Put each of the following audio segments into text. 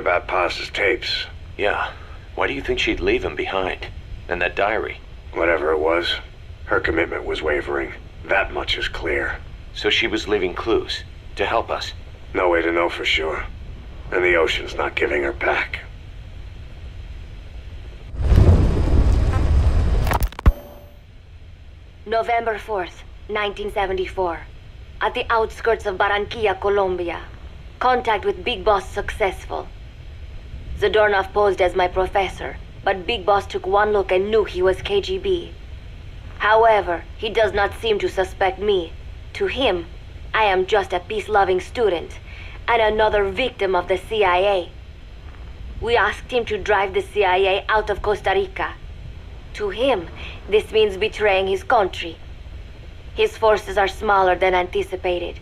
about Paz's tapes. Yeah. Why do you think she'd leave him behind? And that diary? Whatever it was, her commitment was wavering. That much is clear. So she was leaving clues to help us? No way to know for sure. And the ocean's not giving her back. November 4th, 1974. At the outskirts of Barranquilla, Colombia. Contact with Big Boss successful. Zadornov posed as my professor, but Big Boss took one look and knew he was KGB. However, he does not seem to suspect me. To him, I am just a peace-loving student, and another victim of the CIA. We asked him to drive the CIA out of Costa Rica. To him, this means betraying his country. His forces are smaller than anticipated.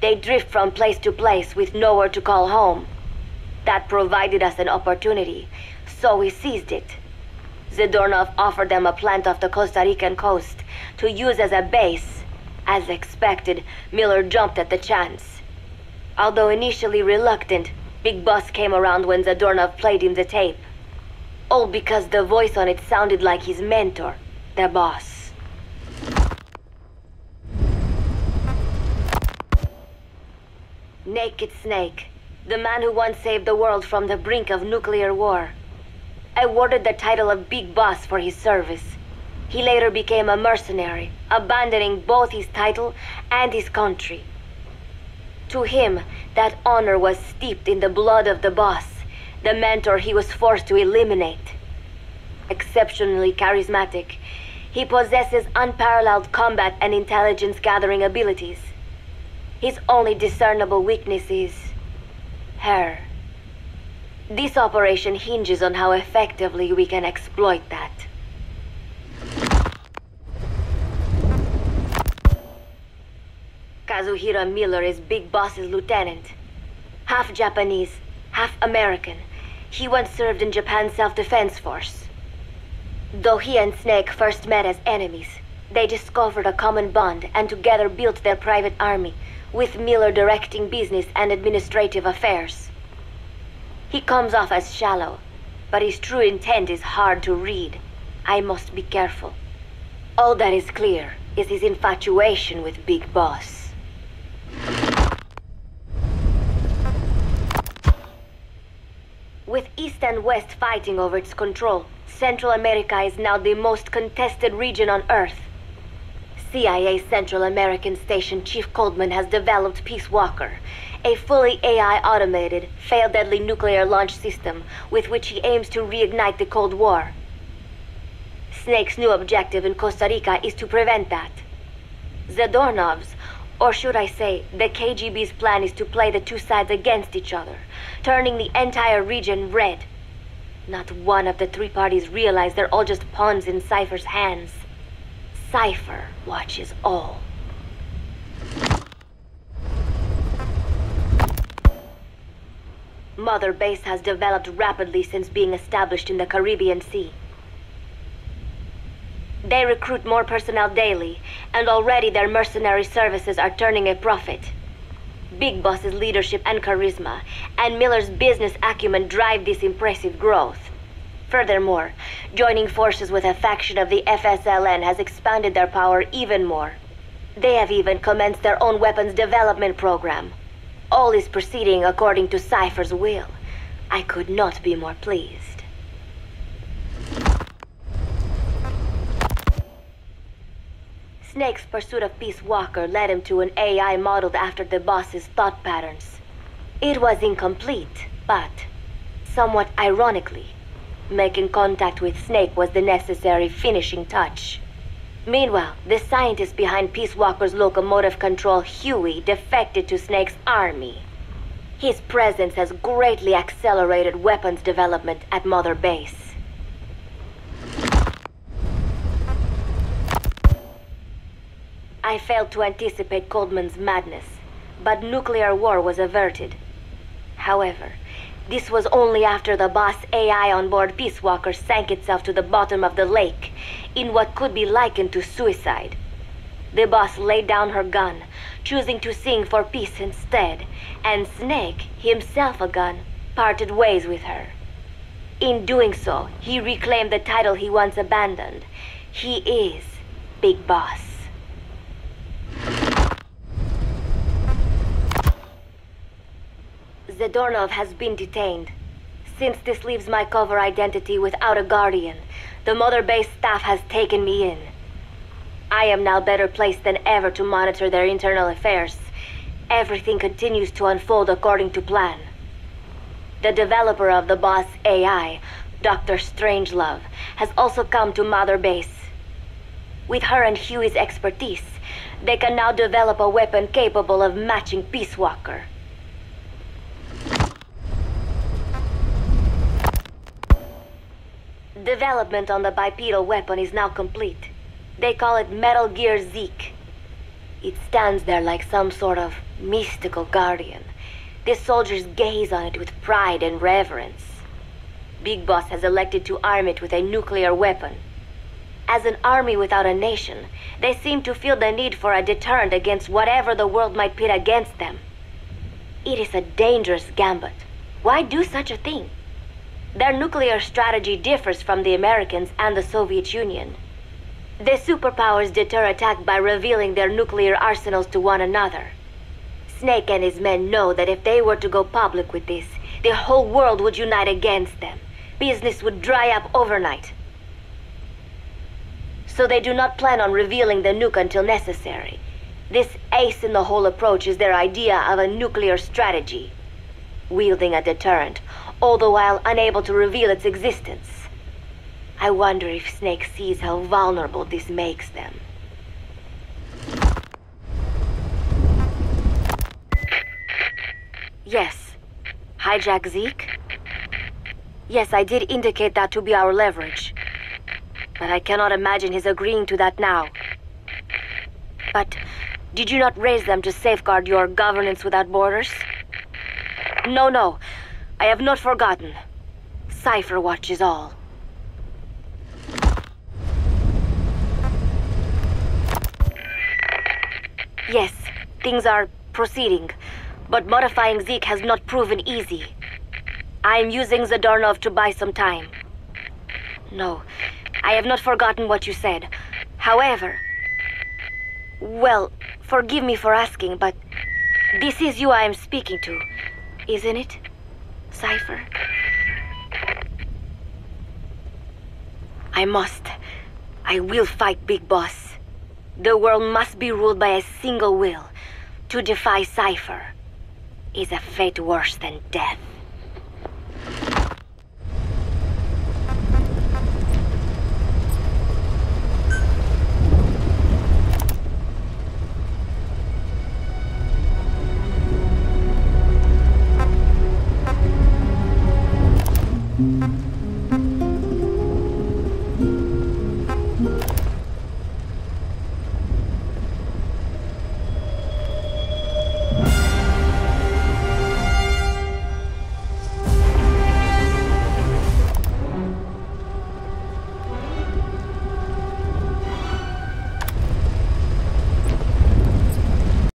They drift from place to place with nowhere to call home. That provided us an opportunity, so we seized it. Zadornov offered them a plant off the Costa Rican coast to use as a base. As expected, Miller jumped at the chance. Although initially reluctant, Big Boss came around when Zadornov played him the tape. All because the voice on it sounded like his mentor, the boss. Naked Snake, the man who once saved the world from the brink of nuclear war. Awarded the title of Big Boss for his service. He later became a mercenary, abandoning both his title and his country. To him, that honor was steeped in the blood of the boss, the mentor he was forced to eliminate. Exceptionally charismatic, he possesses unparalleled combat and intelligence-gathering abilities. His only discernible weakness is her. This operation hinges on how effectively we can exploit that. Kazuhira Miller is Big Boss's lieutenant. Half Japanese, half American. He once served in Japan's self-defense force. Though he and Snake first met as enemies, they discovered a common bond and together built their private army, with Miller directing business and administrative affairs. He comes off as shallow, but his true intent is hard to read. I must be careful. All that is clear is his infatuation with Big Boss. With East and West fighting over its control, Central America is now the most contested region on Earth. CIA Central American Station Chief Coldman has developed Peace Walker, a fully AI-automated, fail-deadly nuclear launch system with which he aims to reignite the Cold War. Snake's new objective in Costa Rica is to prevent that. Zadornov's, or should I say, the KGB's plan is to play the two sides against each other, turning the entire region red. Not one of the three parties realize they're all just pawns in Cypher's hands. Cypher watches all. Mother Base has developed rapidly since being established in the Caribbean Sea. They recruit more personnel daily, and already their mercenary services are turning a profit. Big Boss's leadership and charisma, and Miller's business acumen drive this impressive growth. Furthermore, joining forces with a faction of the FSLN has expanded their power even more. They have even commenced their own weapons development program. All is proceeding according to Cypher's will. I could not be more pleased. Snake's pursuit of Peace Walker led him to an AI modeled after the boss's thought patterns. It was incomplete, but, somewhat ironically, making contact with Snake was the necessary finishing touch. Meanwhile, the scientist behind Peace Walker's locomotive control, Huey, defected to Snake's army. His presence has greatly accelerated weapons development at Mother Base. I failed to anticipate Coldman's madness, but nuclear war was averted. However, this was only after the boss AI on board Peace Walker sank itself to the bottom of the lake, in what could be likened to suicide. The boss laid down her gun, choosing to sing for peace instead, and Snake, himself a gun, parted ways with her. In doing so, he reclaimed the title he once abandoned. He is Big Boss. Zadornov has been detained. Since this leaves my cover identity without a guardian, the Mother Base staff has taken me in. I am now better placed than ever to monitor their internal affairs. Everything continues to unfold according to plan. The developer of the boss AI, Dr. Strangelove, has also come to Mother Base. With her and Huey's expertise, they can now develop a weapon capable of matching Peace Walker. Development on the bipedal weapon is now complete. They call it Metal Gear Zeke. It stands there like some sort of mystical guardian. The soldiers gaze on it with pride and reverence. Big Boss has elected to arm it with a nuclear weapon. As an army without a nation, they seem to feel the need for a deterrent against whatever the world might pit against them. It is a dangerous gambit. Why do such a thing? Their nuclear strategy differs from the Americans and the Soviet Union. The superpowers deter attack by revealing their nuclear arsenals to one another. Snake and his men know that if they were to go public with this, the whole world would unite against them. Business would dry up overnight. So they do not plan on revealing the nuke until necessary. This ace-in-the-hole approach is their idea of a nuclear strategy. Wielding a deterrent, all the while unable to reveal its existence. I wonder if Snake sees how vulnerable this makes them. Yes. Hijack Zeke? Yes, I did indicate that to be our leverage. But I cannot imagine his agreeing to that now. But did you not raise them to safeguard your governance without borders? No. I have not forgotten. Cypher Watch is all. Yes, things are proceeding, but modifying Zeke has not proven easy. I am using Zadornov to buy some time. No, I have not forgotten what you said. However... Well, forgive me for asking, but this is you I am speaking to, isn't it, Cypher? I will fight Big Boss. The world must be ruled by a single will. To defy Cypher is a fate worse than death.